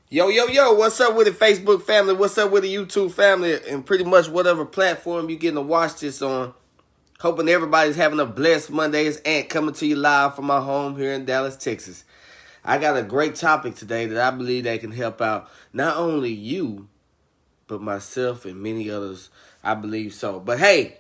Yo, yo, yo, what's up with the Facebook family? What's up with the YouTube family? And pretty much whatever platform you're getting to watch this on. Hoping everybody's having a blessed Monday. It's Ant coming to you live from my home here in Dallas, Texas. I got a great topic today that I believe that can help out not only you, but myself and many others. I believe so. But hey,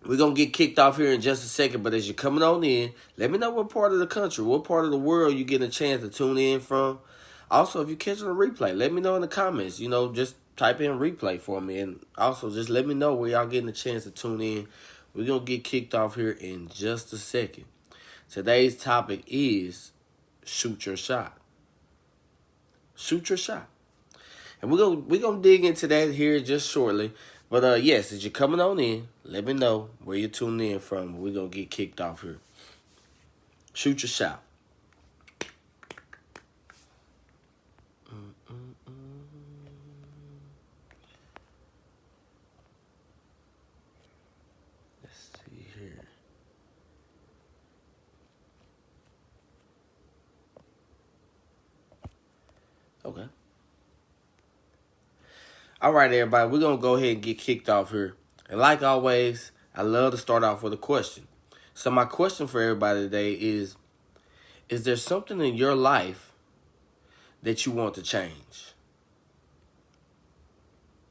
we're going to get kicked off here in just a second. But as you're coming on in, let me know what part of the country, what part of the world you getting a chance to tune in from. Also, if you're catching a replay, let me know in the comments. Just type in replay for me. And also, just let me know where y'all getting a chance to tune in. We're going to get kicked off here in just a second. Today's topic is shoot your shot. Shoot your shot. And we're gonna dig into that here just shortly. But yes, as you're coming on in, let me know where you're tuning in from. We're gonna get kicked off here. Shoot your shot. Let's see here. Okay. All right, everybody. We're gonna go ahead and get kicked off here. And like always, I love to start off with a question. So my question for everybody today is there something in your life that you want to change?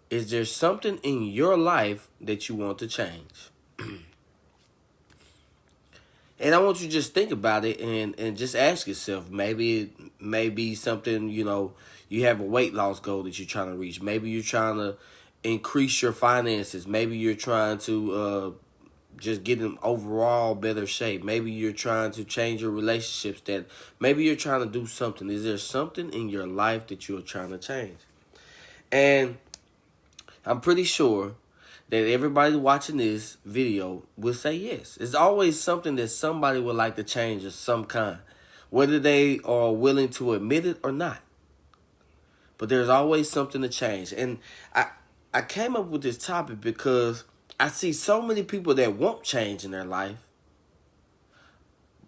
Is there something in your life that you want to change? And I want you to just think about it and just ask yourself. Maybe it may be something, you have a weight loss goal that you're trying to reach. Maybe you're trying to increase your finances. Maybe you're trying to just get in overall better shape. Maybe you're trying to change your relationships. Maybe you're trying to do something. Is there something in your life that you're trying to change? And I'm pretty sure that everybody watching this video will say yes. It's always something that somebody would like to change of some kind, whether they are willing to admit it or not. But there's always something to change. And I came up with this topic because I see so many people that want change in their life,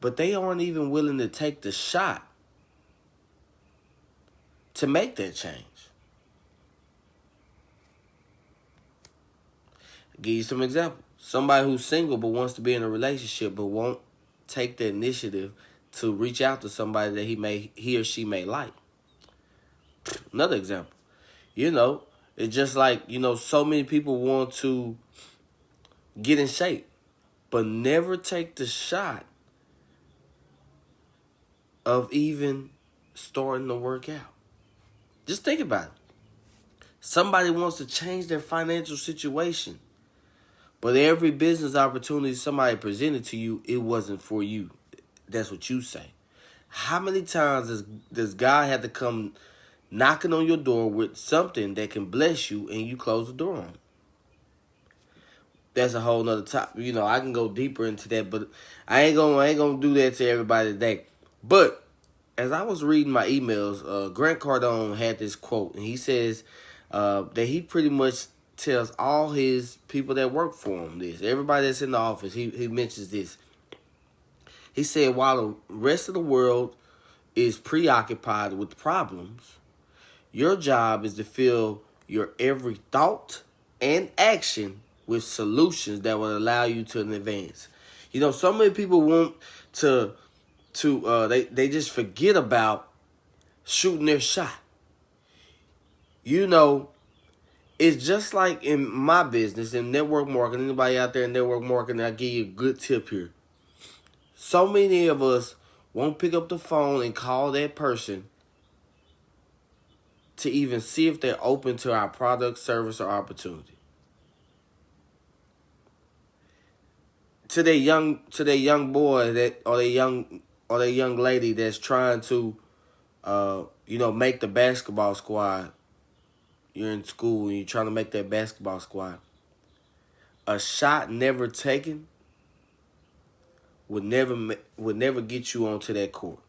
but they aren't even willing to take the shot to make that change. I'll give you some examples. Somebody who's single but wants to be in a relationship but won't take the initiative to reach out to somebody that he or she may like. Another example. It's just like, so many people want to get in shape but never take the shot of even starting to work out. Just think about it. Somebody wants to change their financial situation, but every business opportunity somebody presented to you, it wasn't for you. That's what you say. How many times does God have to come knocking on your door with something that can bless you and you close the door on it? That's a whole nother topic. I can go deeper into that, but I ain't gonna do that to everybody today. But as I was reading my emails, Grant Cardone had this quote, and he says that he pretty much tells all his people that work for him this. Everybody that's in the office, he mentions this. He said, while the rest of the world is preoccupied with problems, your job is to fill your every thought and action with solutions that will allow you to advance. So many people want they just forget about shooting their shot. It's just like in my business, in network marketing. Anybody out there in network marketing, I'll give you a good tip here. So many of us won't pick up the phone and call that person to even see if they're open to our product, service, or opportunity. To that young boy or that young lady that's trying to make the basketball squad. You're in school and you're trying to make that basketball squad. A shot never taken would never get you onto that court.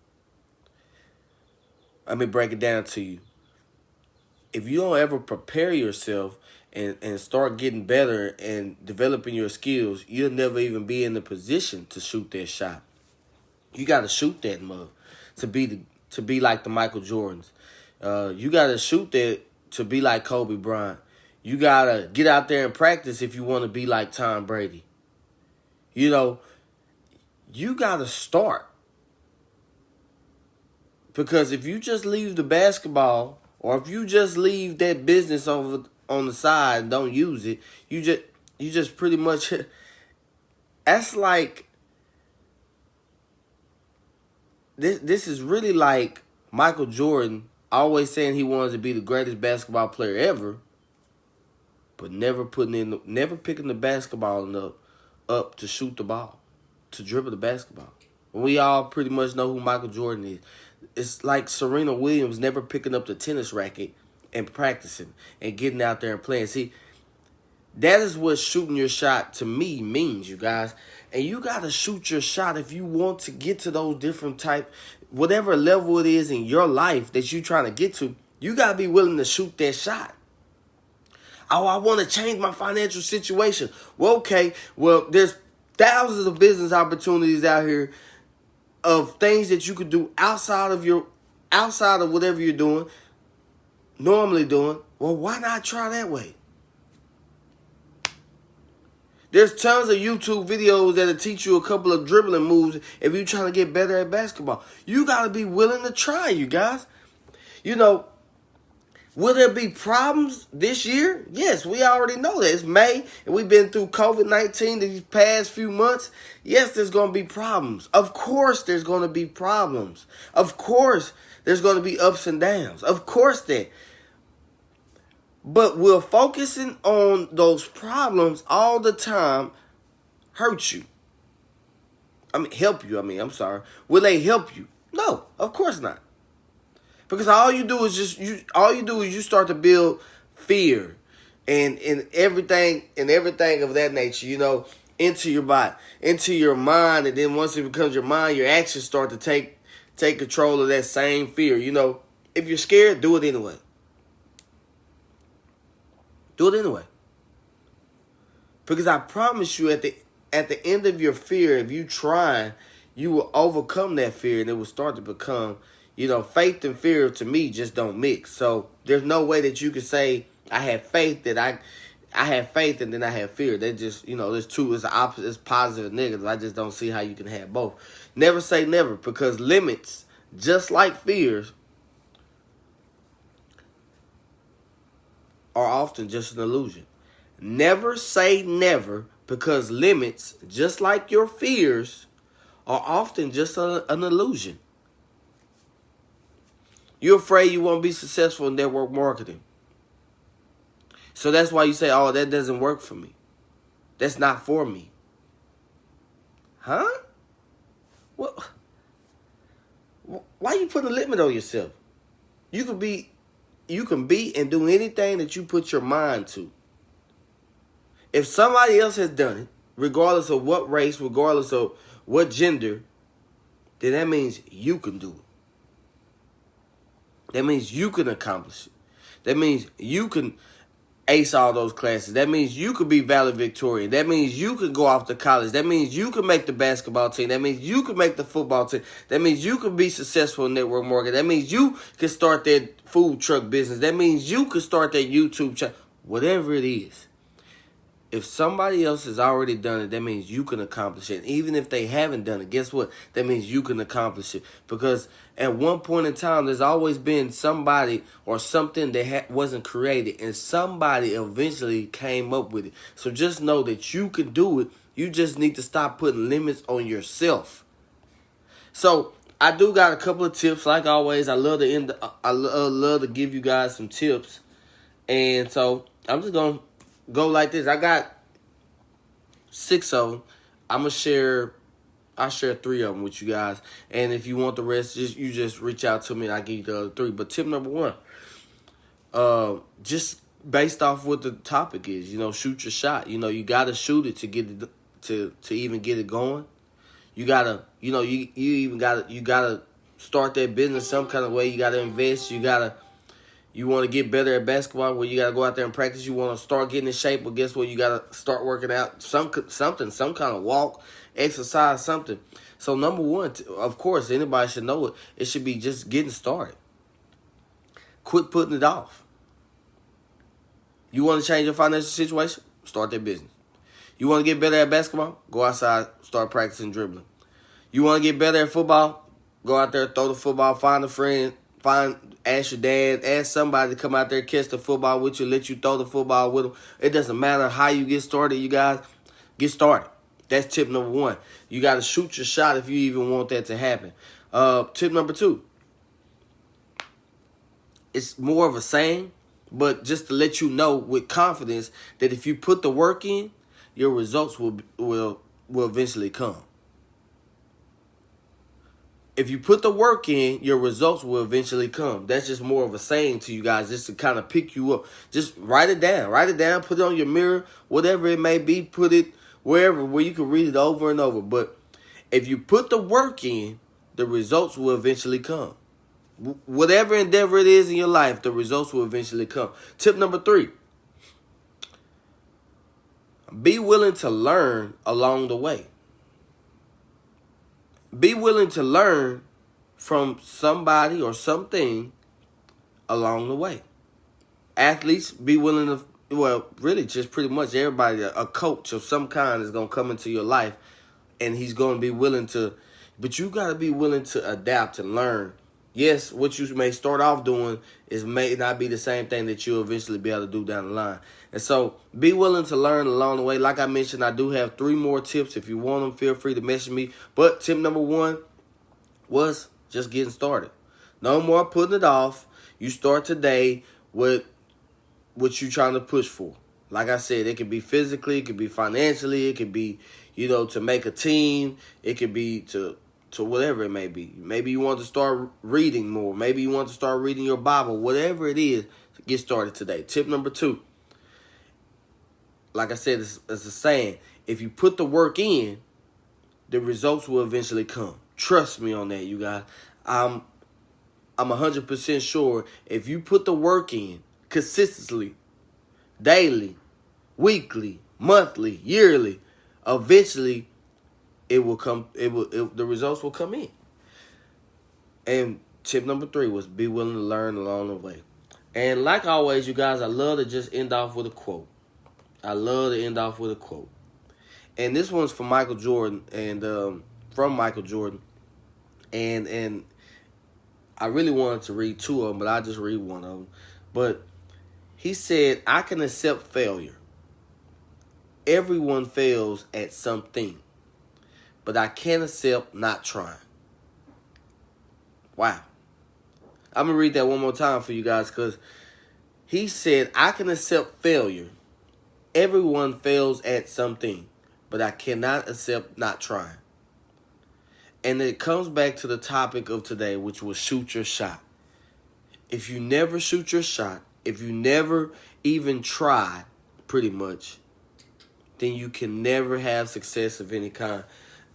Let me break it down to you. If you don't ever prepare yourself and start getting better and developing your skills, you'll never even be in the position to shoot that shot. You got to shoot that mug to be like the Michael Jordans. You got to shoot that to be like Kobe Bryant. You got to get out there and practice if you want to be like Tom Brady. You know, you got to start. Because if you just leave the basketball, or if you just leave that business over on the side and don't use it, you just pretty much, that's like, this is really like Michael Jordan always saying he wanted to be the greatest basketball player ever, but never picking the basketball up to shoot the ball, to dribble the basketball. We all pretty much know who Michael Jordan is. It's like Serena Williams never picking up the tennis racket and practicing and getting out there and playing. See, that is what shooting your shot to me means, you guys. And you got to shoot your shot if you want to get to those different whatever level it is in your life that you're trying to get to, you got to be willing to shoot that shot. Oh, I want to change my financial situation. Well, okay. Well, there's thousands of business opportunities out here of things that you could do outside of whatever you're doing, normally doing. Well, why not try that way? There's tons of YouTube videos that'll teach you a couple of dribbling moves if you're trying to get better at basketball. You got to be willing to try, you guys. You know, will there be problems this year? Yes, we already know that. It's May, and we've been through COVID-19 these past few months. Yes, there's going to be problems. Of course there's going to be problems. Of course there's going to be ups and downs. Of course that. But will focusing on those problems all the time hurt you? Help you. I'm sorry. Will they help you? No, of course not. Because all you do is you start to build fear and everything of that nature, into your body, into your mind, and then once it becomes your mind, your actions start to take control of that same fear. If you're scared, do it anyway. Do it anyway. Because I promise you, at the end of your fear, if you try, you will overcome that fear, and it will start to become, faith and fear to me just don't mix. So there's no way that you can say I have faith that I have faith and then I have fear. They just, there's two. It's the opposite. It's positive and negative. I just don't see how you can have both. Never say never, because limits, just like fears, are often just an illusion. Never say never, because limits, just like your fears, are often just an illusion. You're afraid you won't be successful in network marketing. So that's why you say, oh, that doesn't work for me. That's not for me. Huh? What? Why you putting a limit on yourself? You can be and do anything that you put your mind to. If somebody else has done it, regardless of what race, regardless of what gender, then that means you can do it. That means you can accomplish it. That means you can ace all those classes. That means you could be valedictorian. That means you could go off to college. That means you can make the basketball team. That means you can make the football team. That means you can be successful in network marketing. That means you can start that food truck business. That means you can start that YouTube channel. Whatever it is. If somebody else has already done it, that means you can accomplish it. Even if they haven't done it, guess what? That means you can accomplish it. Because at one point in time, there's always been somebody or something that wasn't created, and somebody eventually came up with it. So just know that you can do it. You just need to stop putting limits on yourself. So I do got a couple of tips. Like always, I love to give you guys some tips. And so I'm just going to go like this. I got 6 of them. I'll share 3 of them with you guys. And if you want the rest, you just reach out to me and I'll give you the other 3. But tip number 1, just based off what the topic is, shoot your shot. You got to shoot it to get it, to even get it going. You got to, you got to start that business some kind of way. You got to invest. You want to get better at basketball, well, you got to go out there and practice. You want to start getting in shape, well, guess what? You got to start working out some kind of walk, exercise, something. So number 1, of course, anybody should know it. It should be just getting started. Quit putting it off. You want to change your financial situation? Start that business. You want to get better at basketball? Go outside, start practicing dribbling. You want to get better at football? Go out there, throw the football, find a friend, ask your dad, ask somebody to come out there, catch the football with you, let you throw the football with them. It doesn't matter how you get started, you guys. Get started. That's tip number 1. You got to shoot your shot if you even want that to happen. Tip number 2. It's more of a saying, but just to let you know with confidence that if you put the work in, your results will eventually come. If you put the work in, your results will eventually come. That's just more of a saying to you guys, just to kind of pick you up. Just write it down. Write it down. Put it on your mirror, whatever it may be. Put it wherever where you can read it over and over. But if you put the work in, the results will eventually come. Whatever endeavor it is in your life, the results will eventually come. Tip number 3. Be willing to learn along the way. Be willing to learn from somebody or something along the way. Athletes, be willing to, well, really just pretty much everybody, a coach of some kind is going to come into your life and he's going to be willing to, but you got to be willing to adapt and learn. Yes, what you may start off doing may not be the same thing that you'll eventually be able to do down the line. And so be willing to learn along the way. Like I mentioned, I do have 3 more tips. If you want them, feel free to message me. But tip number 1 was just getting started. No more putting it off. You start today with what you're trying to push for. Like I said, it could be physically, it could be financially, it could be, to make a team. It could be to whatever it may be. Maybe you want to start reading more. Maybe you want to start reading your Bible. Whatever it is, get started today. Tip number 2. Like I said, it's a saying. If you put the work in, the results will eventually come. Trust me on that, you guys. I'm 100% sure if you put the work in consistently, daily, weekly, monthly, yearly, eventually it will come. The results will come in. And tip number 3 was be willing to learn along the way. And like always, you guys, I love to just end off with a quote. And this one's from Michael Jordan and from Michael Jordan. And I really wanted to read 2 of them, but I'll just read one of them. But he said, I can accept failure. Everyone fails at something. But I can't accept not trying. Wow. I'm going to read that one more time for you guys because he said, I can accept failure. Everyone fails at something, but I cannot accept not trying. And it comes back to the topic of today, which was shoot your shot. If you never shoot your shot, if you never even try, pretty much, then you can never have success of any kind.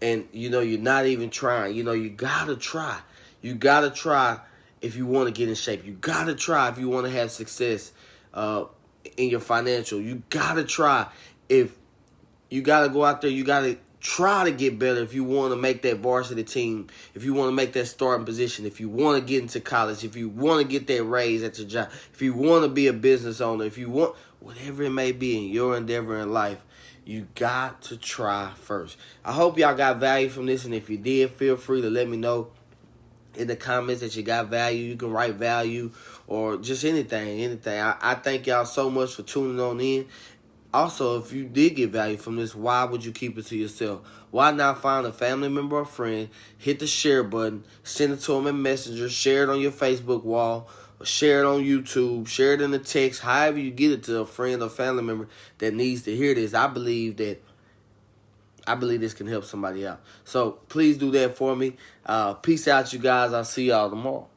And, you're not even trying. You got to try. You got to try if you want to get in shape. You got to try if you want to have success in your financial. You got to try if you got to go out there. You got to try to get better if you want to make that varsity team, if you want to make that starting position, if you want to get into college, if you want to get that raise at your job, if you want to be a business owner, if you want, whatever it may be in your endeavor in life, you got to try first. I hope y'all got value from this, and if you did, feel free to let me know in the comments that you got value. You can write value or just anything. I thank y'all so much for tuning on in. Also, if you did get value from this, why would you keep it to yourself? Why not find a family member or friend, hit the share button, send it to them in Messenger, share it on your Facebook wall, or share it on YouTube, share it in the text, however you get it to a friend or family member that needs to hear this. I believe this can help somebody out. So please do that for me. Peace out, you guys. I'll see y'all tomorrow.